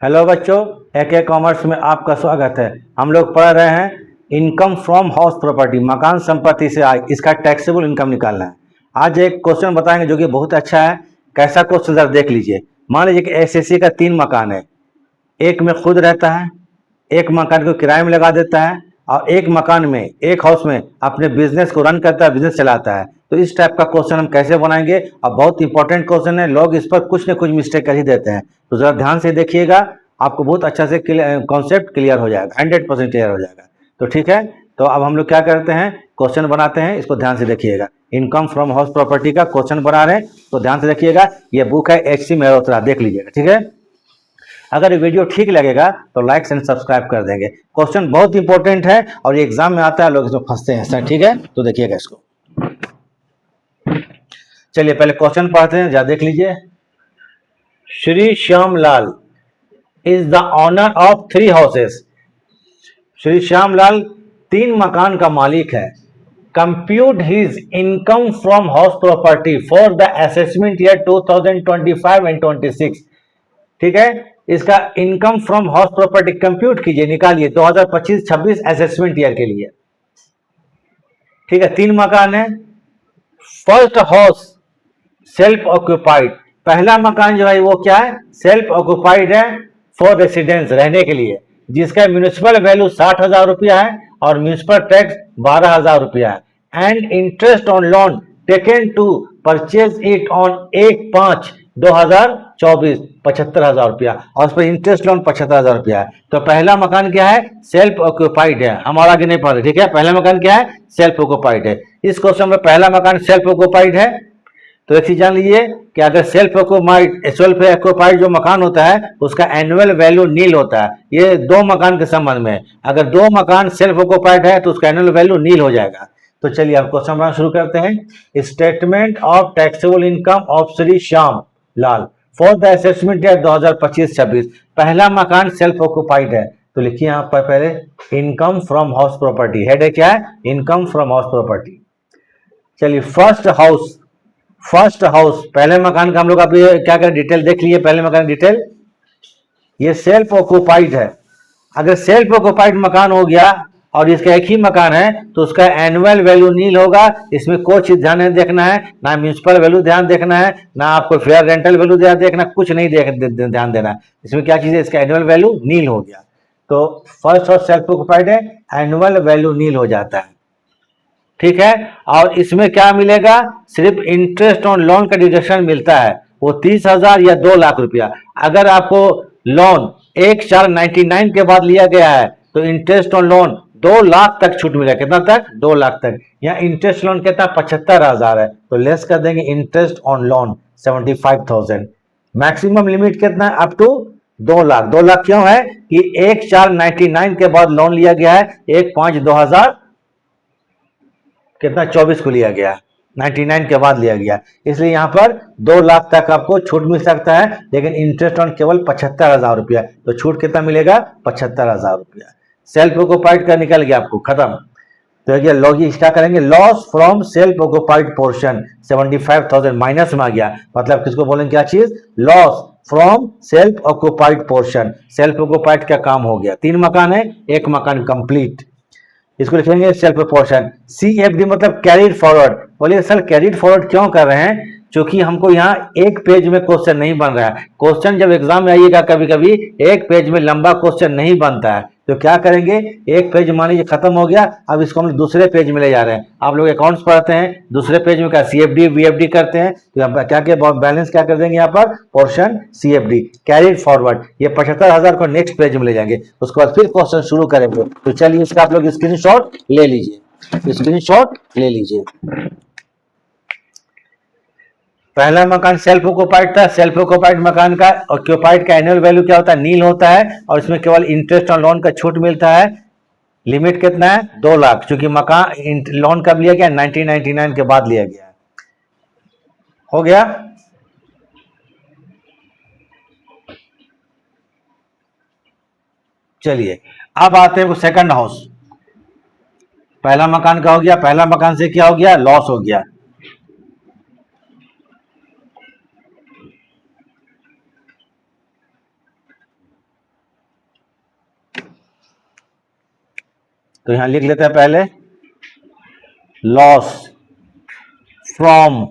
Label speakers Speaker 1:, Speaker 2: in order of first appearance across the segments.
Speaker 1: Hello बच्चों, AK commerce में आपका स्वागत है। हम लोग पढ़ रहे हैं इनकम फ्रॉम हाउस प्रॉपर्टी, मकान संपत्ति से आय, इसका टैक्सेबल इनकम निकालना है। आज एक क्वेश्चन बताएंगे जो कि बहुत अच्छा है। कैसा क्वेश्चन जरा देख लीजिए। मान लीजिए कि SSC का 3 मकान है, एक में खुद रहता है, एक मकान को किराए में लगा देता है और एक मकान में, एक हाउस में अपने बिजनेस को रन करता है, बिजनेस चलाता है। तो इस टाइप का क्वेश्चन हम कैसे बनाएंगे? अब बहुत इंपॉर्टेंट क्वेश्चन है, लोग इस पर कुछ न कुछ मिस्टेक कर ही देते हैं। तो जरा ध्यान से देखिएगा, आपको बहुत अच्छा से कॉन्सेप्ट क्लियर हो जाएगा, 100% क्लियर हो जाएगा। तो ठीक है, तो अब हम लोग क्या करते हैं, क्वेश्चन बनाते हैं। इसको ध्यान से देखिएगा। इनकम फ्रॉम हाउस प्रॉपर्टी का क्वेश्चन बना रहे हैं, तो ध्यान से देखिएगा। ये बुक है HC मेहरोत्रा, देख लीजिएगा। ठीक है, अगर वीडियो ठीक लगेगा तो लाइक एंड सब्सक्राइब कर देंगे। क्वेश्चन बहुत इंपॉर्टेंट है और ये एग्जाम में आता है, लोग इसमें फंसते हैं सर। ठीक है, तो देखिएगा इसको। चलिए पहले क्वेश्चन पढ़ते हैं, जरा देख लीजिए। Shri Shyam Lal is the owner of 3 houses. Shri Shyam Lal 3 मकान का मालिक है। Compute his income from house property for the assessment year 2025 and 26। ठीक है, इसका income from house property compute कीजिए, निकालिए 2025-26 असेसमेंट ईयर के लिए। ठीक है, 3 मकान है। फर्स्ट हाउस सेल्फ ऑक्यूपाइड, पहला मकान जो है वो क्या है, सेल्फ ऑक्यूपाइड है फॉर रेसिडेंस, रहने के लिए, जिसका म्यूनिसिपल वैल्यू 60,000 रुपया है और म्यूनिसिपल टैक्स 12,000 रुपया है। And interest on loan taken to purchase it on 1/5/2024 75,000 रुपया, और उस पर इंटरेस्ट लोन 75,000 रुपया है। तो पहला मकान क्या है, सेल्फ ऑक्यूपाइड है। हम और आगे नहीं पढ़ रहे। ठीक है, पहला मकान क्या है, सेल्फ ऑक्यूपाइड है। इस क्वेश्चन में पहला मकान सेल्फ ऑक्यूपाइड है। तो एक चीज जान लीजिए कि अगर सेल्फ ऑक्यूपाइड जो मकान होता है उसका एनुअल वैल्यू नील होता है। ये 2 मकान के संबंध में, अगर 2 मकान सेल्फ ऑक्यूपाइड है तो उसका एनुअल वैल्यू नील हो जाएगा। तो चलिए अब क्वेश्चन बनाना शुरू करते हैं। Statement of taxable income of Shri Shyam Lal for the assessment year 2025-26। पहला मकान सेल्फ ऑक्यूपाइड है, तो लिखिए यहां पर पहले income from house property. Head है क्या है, इनकम फ्रॉम हाउस प्रॉपर्टी। चलिए फर्स्ट हाउस पहले मकान का हम लोग अभी क्या करें, डिटेल देख लिए। पहले मकान डिटेल, ये सेल्फ ऑक्यूपाइड है। अगर सेल्फ ऑक्यूपाइड मकान हो गया और इसका एक ही मकान है तो उसका एनुअल वैल्यू नील होगा। इसमें कोई चीज ध्यान नहीं देखना है, ना म्यूनिसिपल वैल्यू ध्यान देखना है, ना आपको फेयर रेंटल वैल्यू ध्यान देखना, कुछ नहीं ध्यान देना। इसमें क्या चीज है, इसका एनुअल वैल्यू नील हो गया। तो फर्स्ट हाउस सेल्फ ऑक्यूपाइड है, एनुअल वैल्यू नील हो जाता है। ठीक है, और इसमें क्या मिलेगा, सिर्फ इंटरेस्ट ऑन लोन का डिडक्शन मिलता है, वो 30,000 या 2 लाख रुपया। अगर आपको लोन 1/4/99 के बाद लिया गया है तो इंटरेस्ट ऑन लोन 2 लाख तक छूट मिलेगा। कितना तक, 2 लाख तक। यहाँ इंटरेस्ट लोन कितना, 75,000 है, तो लेस कर देंगे interest on loan 75,000। Maximum limit कितना है, अप टू 2 लाख। 2 लाख क्यों है कि 1/4/99 के बाद लोन लिया गया है, 1/5/2000 कितना 24 को लिया गया, 99 के बाद लिया गया, इसलिए यहां पर 2 लाख तक आपको छूट मिल सकता है। लेकिन इंटरेस्ट ऑन केवल 75,000 रुपया, तो छूट कितना मिलेगा, 75,000 रुपया। सेल्फ ऑक्यूपाइड का निकल गया आपको, खत्म। तो ये लॉगी क्या करेंगे, loss from self occupied portion 75,000 minus में आ गया। मतलब किसको बोलेंगे, क्या चीज, loss from self occupied portion. Self occupied का काम हो गया। 3 मकान है, एक मकान कंप्लीट। इसको लिखेंगे सेल्फ प्रोपोर्शन। CFD मतलब कैरिड फॉरवर्ड। बोलिए सर कैरिड फॉरवर्ड क्यों कर रहे हैं, क्योंकि हमको यहाँ एक पेज में क्वेश्चन नहीं बन रहा है। क्वेश्चन जब एग्जाम में आइएगा कभी कभी एक पेज में लंबा क्वेश्चन नहीं बनता है, तो क्या करेंगे, एक पेज मान लीजिए खत्म हो गया, अब इसको हम दूसरे पेज में ले जा रहे हैं। आप लोग अकाउंट्स पढ़ते हैं, दूसरे पेज में क्या CFD VFD करते हैं, तो हम क्या क्या बैलेंस क्या कर देंगे यहाँ पर, पोर्शन CFD कैरिड फॉरवर्ड। ये 75,000 को नेक्स्ट पेज में ले जाएंगे, उसके बाद फिर क्वेश्चन शुरू करेंगे। तो चलिए इसका आप लोग स्क्रीनशॉट ले लीजिए, स्क्रीनशॉट ले लीजिए। पहला मकान सेल्फ ऑक्यूपाइड था। सेल्फ ऑक्यूपाइड मकान का ऑक्यूपाइड का एनुअल वैल्यू क्या होता है, नील होता है, और इसमें केवल इंटरेस्ट ऑन लोन का छूट मिलता है। लिमिट कितना है, 2 लाख, क्योंकि मकान लोन कब लिया गया, 1999 के बाद लिया गया। हो गया। चलिए अब आते हैं सेकंड हाउस। पहला मकान का हो गया, पहला मकान से क्या हो गया, लॉस हो गया। तो यहां लिख लेते हैं पहले loss from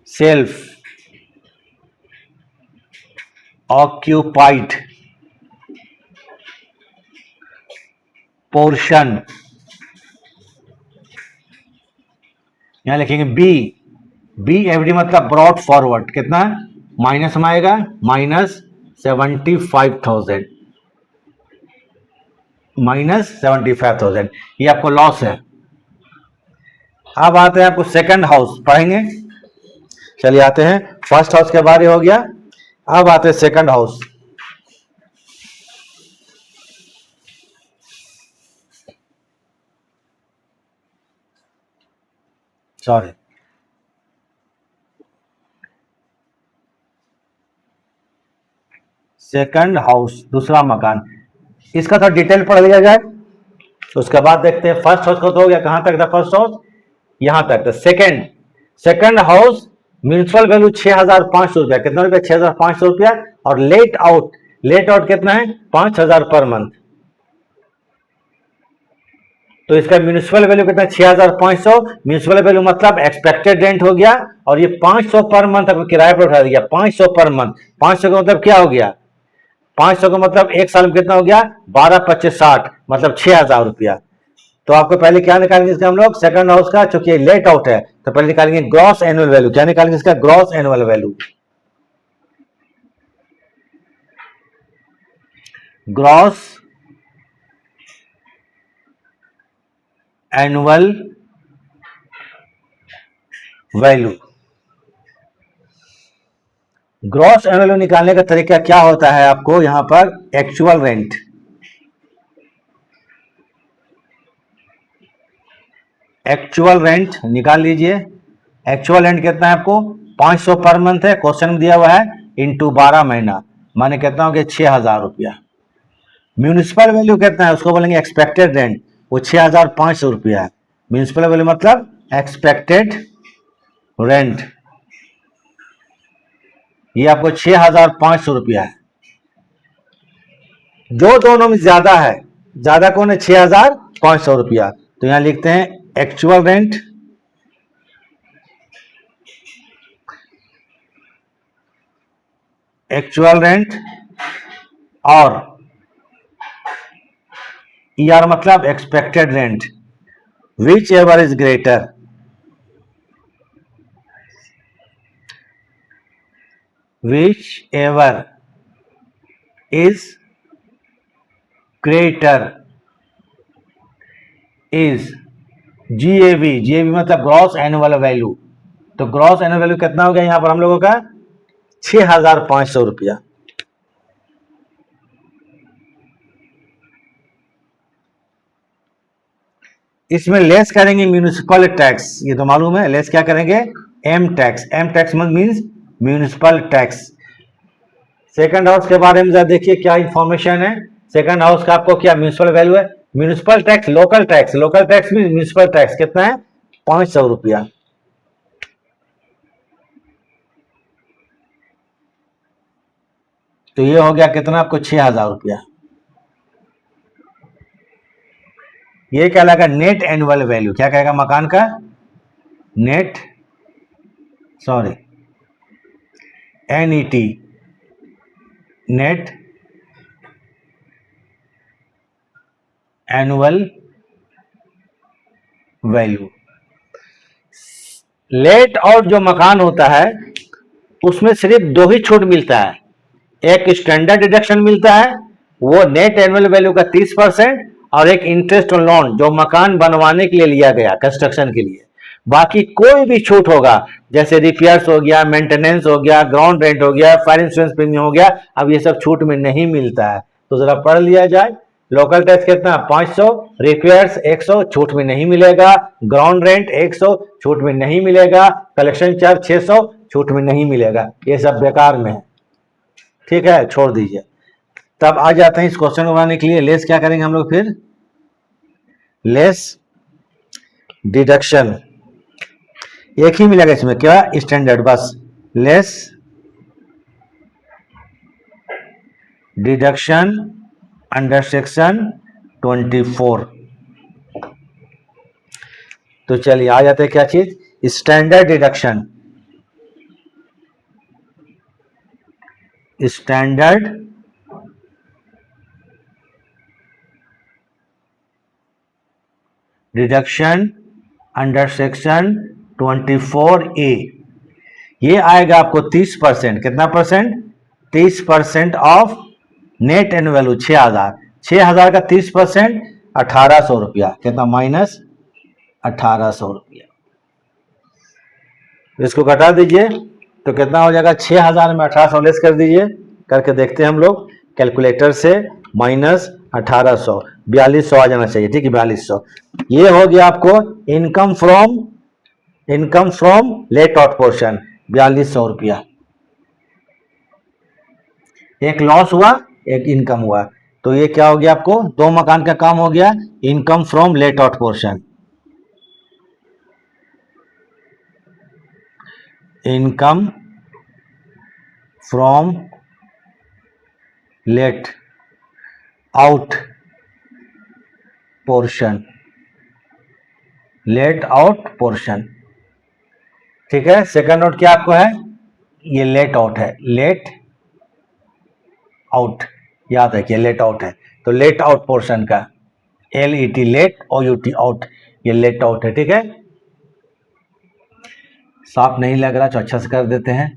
Speaker 1: self occupied portion, यहां लिखेंगे बी, बी एवडी मतलब ब्रॉड फॉरवर्ड, कितना माइनस में आएगा -75,000, -75,000, ये आपको लॉस है। अब आते हैं आपको सेकंड हाउस पढ़ेंगे। चलिए आते हैं, फर्स्ट हाउस के बारे हो गया, अब आते हैं second house. Sorry, second house दूसरा मकान, इसका थोड़ा डिटेल पढ़ लिया जाए, उसके बाद देखते हैं। फर्स्ट हाउस का तो हो गया, कहां तक था फर्स्ट हाउस, यहां तक था। सेकंड हाउस म्यूनिसिपल वैल्यू 6,500 रुपया, कितना रुपया 6,500 रुपया, और लेट आउट कितना है 5,000 पर मंथ। तो इसका म्यूनिसिपल वैल्यू कितना 6,500, म्यूनिसिपल वैल्यू मतलब एक्सपेक्टेड रेंट हो गया, और ये 500 पर मंथ आपको किराए पर उठा दिया, 500 पर मंथ। 500 का मतलब क्या हो गया, 500 का मतलब एक साल में कितना हो गया 12-25-60, मतलब 6,000 रुपया। तो आपको पहले क्या निकालेंगे इसका हम लोग, सेकंड हाउस का, चूंकि लेट आउट है तो पहले निकालेंगे ग्रॉस एनुअल वैल्यू। क्या निकालेंगे इसका, gross annual value, gross annual value. Gross annual value निकालने का तरीका क्या होता है, आपको यहां पर एक्चुअल रेंट, एक्चुअल रेंट निकाल लीजिए। एक्चुअल रेंट कितना है आपको 500 पर मंथ है, क्वेश्चन में दिया हुआ है, इंटू 12 महीना, माने कितना हो गया 6,000 रुपया। म्यूनिसिपल वैल्यू कितना है, उसको बोलेंगे एक्सपेक्टेड रेंट, वो 6,500 रुपया है। म्यूनिसिपल वैल्यू मतलब एक्सपेक्टेड रेंट, ये आपको 6,500 रुपया है। जो दोनों में ज्यादा है, ज्यादा कौन है 6,500 रुपया, तो यहां लिखते हैं एक्चुअल रेंट और ER मतलब expected rent, which ever is greater, which ever is greater is GAV मतलब ग्रॉस एनुअल वैल्यू। तो ग्रॉस एनुअल वैल्यू कितना हो गया यहां पर हम लोगों का 6,500 रुपया। इसमें लेस करेंगे म्यूनिसिपल टैक्स, ये तो मालूम है, लेस क्या करेंगे M tax means municipal tax. Second house के बारे में देखिए क्या इंफॉर्मेशन है। सेकंड हाउस का आपको क्या म्यूनिसिपल वैल्यू है, municipal tax, local tax mean municipal tax कितना है 500 रुपया। तो ये हो गया कितना आपको 6,000 रुपया। ये क्या लगा नेट एनुअल वैल्यू, क्या कहेगा मकान का net, sorry NET, net annual value. Let out जो मकान होता है उसमें सिर्फ दो ही छूट मिलता है, एक स्टैंडर्ड डिडक्शन मिलता है वो नेट एनुअल वैल्यू का 30%, और एक इंटरेस्ट ऑन लोन जो मकान बनवाने के लिए लिया गया कंस्ट्रक्शन के लिए। बाकी कोई भी छूट होगा जैसे रिपेयर्स हो गया, मेंटेनेंस हो गया, ग्राउंड रेंट हो गया, फायर इंश्योरेंस प्रीमियम हो गया, अब ये सब छूट में नहीं मिलता है। तो जरा पढ़ लिया जाए, लोकल टैक्स कितना 500, रिपेयर्स 100 छूट में नहीं मिलेगा, ग्राउंड रेंट 100 छूट में नहीं मिलेगा, कलेक्शन चार्ज 600 छूट में नहीं मिलेगा, ये सब बेकार में है। ठीक है, छोड़ दीजिए। तब आ जाते हैं इस क्वेश्चन को बनाने के लिए, लेस क्या करेंगे हम लोग, फिर लेस डिडक्शन, एक ही मिलेगा इसमें क्या स्टैंडर्ड, बस लेस डिडक्शन अंडर सेक्शन 24। तो चलिए आ जाते हैं क्या चीज, standard deduction. Standard deduction under section 24A, ये आएगा आपको 30%। कितना percent? 30% of net and value 6000। 6000 का 30% 1800 रुपया। कितना? माइनस 1800 रुपया। इसको घटा दीजिए तो कितना हो जाएगा? 6000 में 1800 लेस कर दीजिए, करके देखते हैं हम लोग कैलकुलेटर से। माइनस 1800, 4200 आ जाना चाहिए। ठीक है, 4200। ये हो गया आपको income from let out portion, 4200 रुपया। एक लॉस हुआ, एक इनकम हुआ। तो ये क्या हो गया आपको? दो मकान का काम हो गया, income from let out portion. Income from let out portion, let out portion. ठीक है, सेकंड नोट क्या आपको है? ये लेट आउट है, लेट आउट, याद रखिए लेट आउट है। तो लेट आउट पोर्शन का LET, लेट, OUT आउट, ये लेट आउट है। ठीक है, साफ नहीं लग रहा तो अच्छा से कर देते हैं।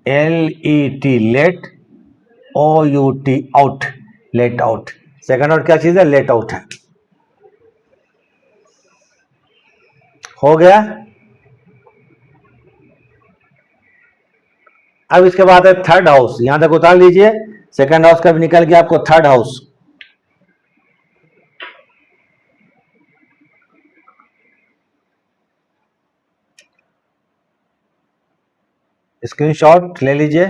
Speaker 1: LET let, OUT out, let out. Second out क्या चीज है? लेट आउट है। हो गया। अब इसके बाद है थर्ड हाउस, यहां तक उतार लीजिए। सेकंड हाउस का भी निकल गया आपको थर्ड हाउस। स्क्रीनशॉट ले लीजिए।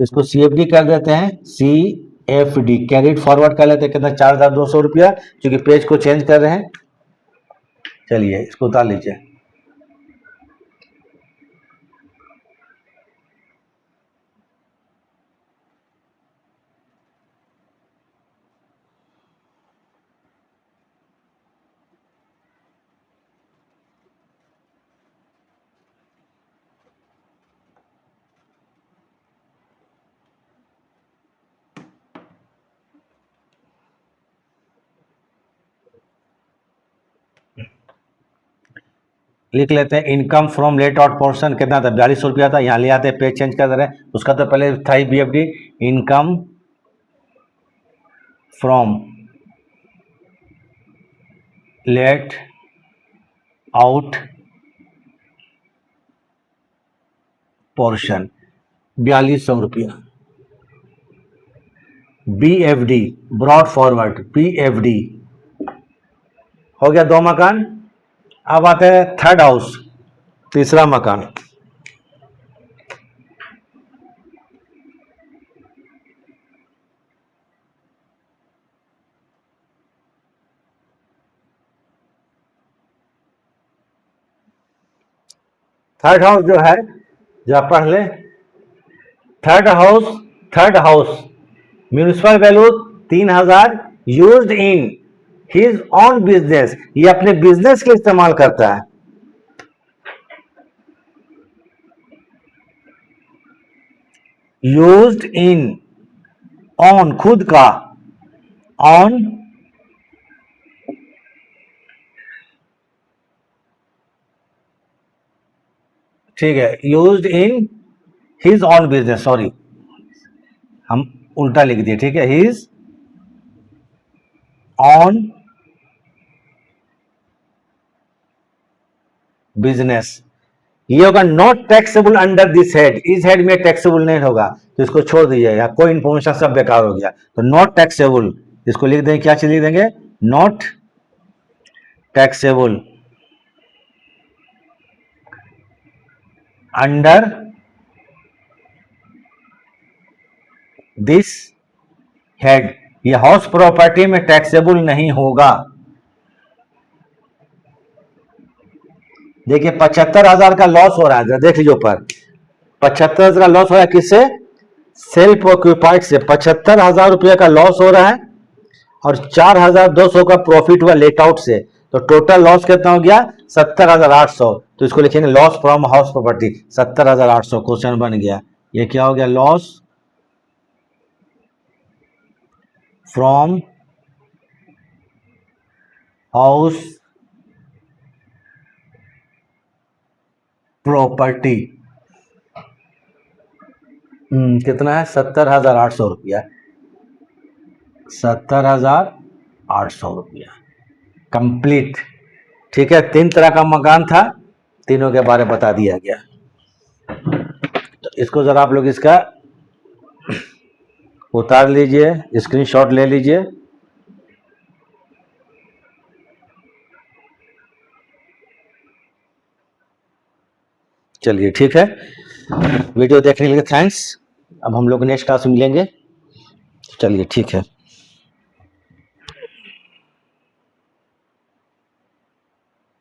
Speaker 1: इसको CFD कर देते हैं, CFD कैरिड फॉरवर्ड कर लेते हैं। कितना? 4200 रुपया, क्योंकि पेज को चेंज कर रहे हैं। चलिए इसको उतार लीजिए। लिख लेते हैं income from let out portion. कितना था? 4200 रुपया था। यहाँ ले आते हैं, पेज चेंज कर दे रहे हैं। उसका तो पहले था ही BFD, income from let out portion, 4200 रुपया। BFD ब्रॉड फॉरवर्ड, BFD हो गया। दो मकान। अब आते हैं थर्ड हाउस, तीसरा मकान। थर्ड हाउस जो है, जरा पढ़ ले। Third house municipal value 3000, used in his on business, ये अपने बिजनेस के इस्तेमाल करता है। यूज्ड इन, ऑन खुद का, ऑन ठीक है, used in his on business, sorry हम उल्टा लिख दिए। ठीक है, हिज ऑन बिजनेस, ये होगा not taxable under this head. इस हेड में टैक्सेबल नहीं होगा, तो इसको छोड़ दीजिए। या कोई इंफॉर्मेशन सब बेकार हो गया, तो नॉट टैक्सेबल इसको लिख देंगे। क्या चीज लिख देंगे? Not taxable under this head. ये हाउस प्रॉपर्टी में टैक्सेबल नहीं होगा। देखिए 75,000 का लॉस हो रहा है, देख लीजिए ऊपर 75,000 का लॉस हो रहा है, किससे? सेल्फ ऑक्यूपाइड से 75,000 रुपये का लॉस हो रहा है और 4,200 का प्रॉफिट हुआ लेट आउट से। तो टोटल लॉस कितना हो गया? 70,800। तो इसको लिखेंगे loss from house property 70,800। Question बन गया। ये क्या हो गया? लॉस फ्रॉम हाउस प्रॉपर्टी कितना है? 70,800 रुपया। 70,800 रुपया कंप्लीट। ठीक है, 3 तरह का मकान था, तीनों के बारे में बता दिया गया। तो इसको जरा आप लोग इसका उतार लीजिए, स्क्रीनशॉट ले लीजिए। चलिए ठीक है, वीडियो देखने के लिए थैंक्स। अब हम लोग नेक्स्ट क्लास में मिलेंगे। चलिए ठीक है।